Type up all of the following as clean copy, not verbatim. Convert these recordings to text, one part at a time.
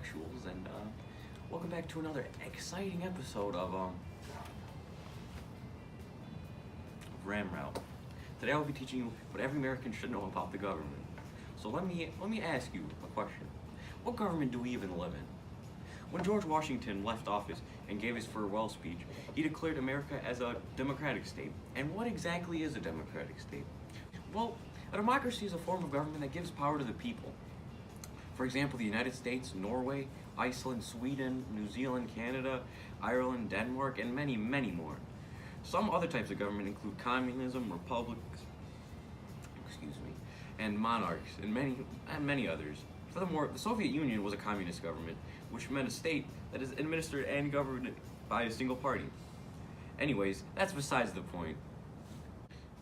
homosexuals, and welcome back to another exciting episode of Ram Route. Today I'll be teaching you what every American should know about the government. So let me ask you a question. What government do we even live in? When George Washington left office and gave his farewell speech, he declared America as a democratic state. And what exactly is a democratic state? Well, a democracy is a form of government that gives power to the people. For example, the United States, Norway, Iceland, Sweden, New Zealand, Canada, Ireland, Denmark, and many, many more. Some other types of government include communism, republics, and monarchs, and many others. Furthermore, the Soviet Union was a communist government, which meant a state that is administered and governed by a single party. Anyways, that's besides the point.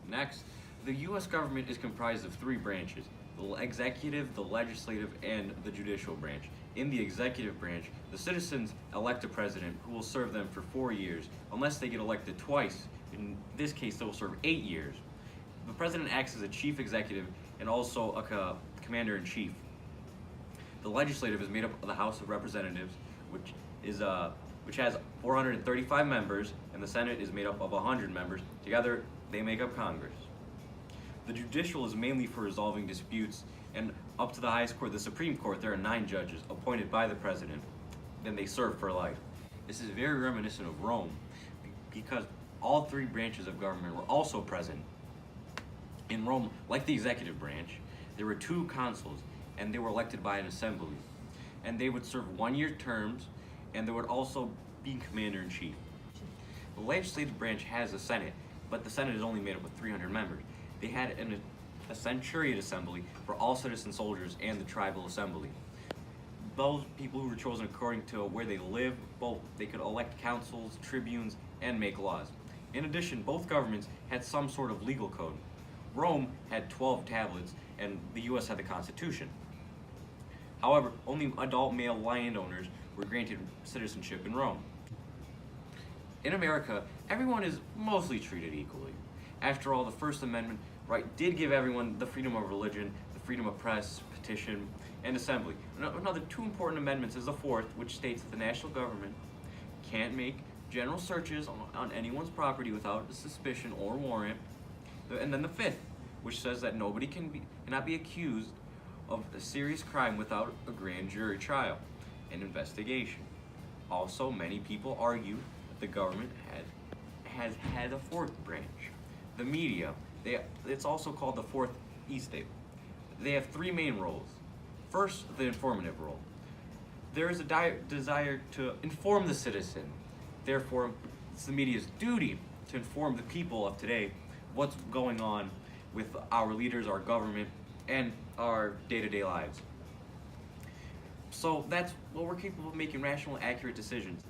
Next, the U.S. government is comprised of three branches: the executive, the legislative, and the judicial branch. In the executive branch, the citizens elect a president who will serve them for 4 years, unless they get elected twice. In this case, they will serve 8 years. The president acts as a chief executive and also a commander-in-chief. The legislative is made up of the House of Representatives, which has 435 members, and the Senate is made up of 100 members. Together, they make up Congress. The judicial is mainly for resolving disputes, and up to the highest court, the Supreme Court, there are 9 judges appointed by the president. Then they serve for life. This is very reminiscent of Rome, because all 3 branches of government were also present. In Rome, like the executive branch, there were 2 consuls, and they were elected by an assembly. And they would serve 1-year terms, and there would also be commander-in-chief. The legislative branch has a Senate, but the Senate is only made up of 300 members. They had a centuriate assembly for all citizen soldiers and the tribal assembly. Those people who were chosen according to where they live, they could elect councils, tribunes, and make laws. In addition, both governments had some sort of legal code. Rome had 12 tablets, and the U.S. had the Constitution. However, only adult male landowners were granted citizenship in Rome. In America, everyone is mostly treated equally. After all, the First Amendment did give everyone the freedom of religion, the freedom of press, petition, and assembly. Another 2 important amendments is the 4th, which states that the national government can't make general searches on anyone's property without suspicion or warrant. And then the 5th, which says that nobody cannot be accused of a serious crime without a grand jury trial and investigation. Also, many people argue that the government has had a 4th branch. The media, it's also called the 4th estate. They have 3 main roles. First, the informative role. There is a desire to inform the citizen. Therefore, it's the media's duty to inform the people of today what's going on with our leaders, our government, and our day-to-day lives. So that's what we're capable of making rational and accurate decisions.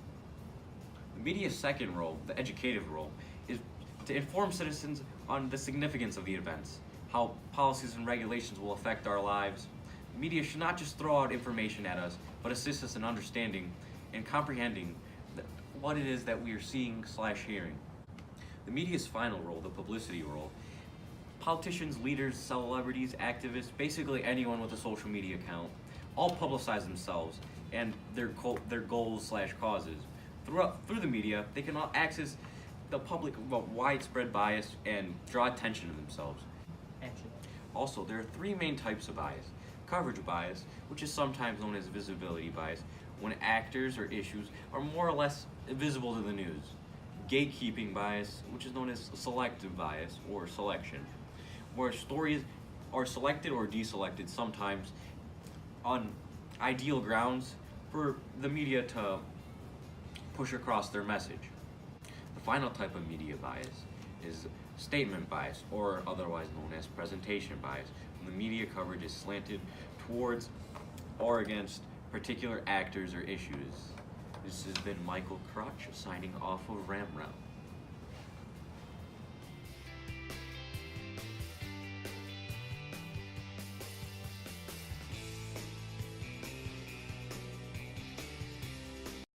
The media's second role, the educative role, is to inform citizens on the significance of the events, how policies and regulations will affect our lives. The media should not just throw out information at us, but assist us in understanding and comprehending what it is that we are seeing/hearing. The media's final role, the publicity role, politicians, leaders, celebrities, activists, basically anyone with a social media account, all publicize themselves and their goals/causes. Through the media, they can all access the public widespread bias and draw attention to themselves. Also, there are 3 main types of bias. Coverage bias, which is sometimes known as visibility bias, when actors or issues are more or less visible to the news. Gatekeeping bias, which is known as selective bias or selection, where stories are selected or deselected sometimes on ideal grounds for the media to push across their message. The final type of media bias is statement bias, or otherwise known as presentation bias, when the media coverage is slanted towards or against particular actors or issues. This has been Michael Crutch signing off of Ram Route.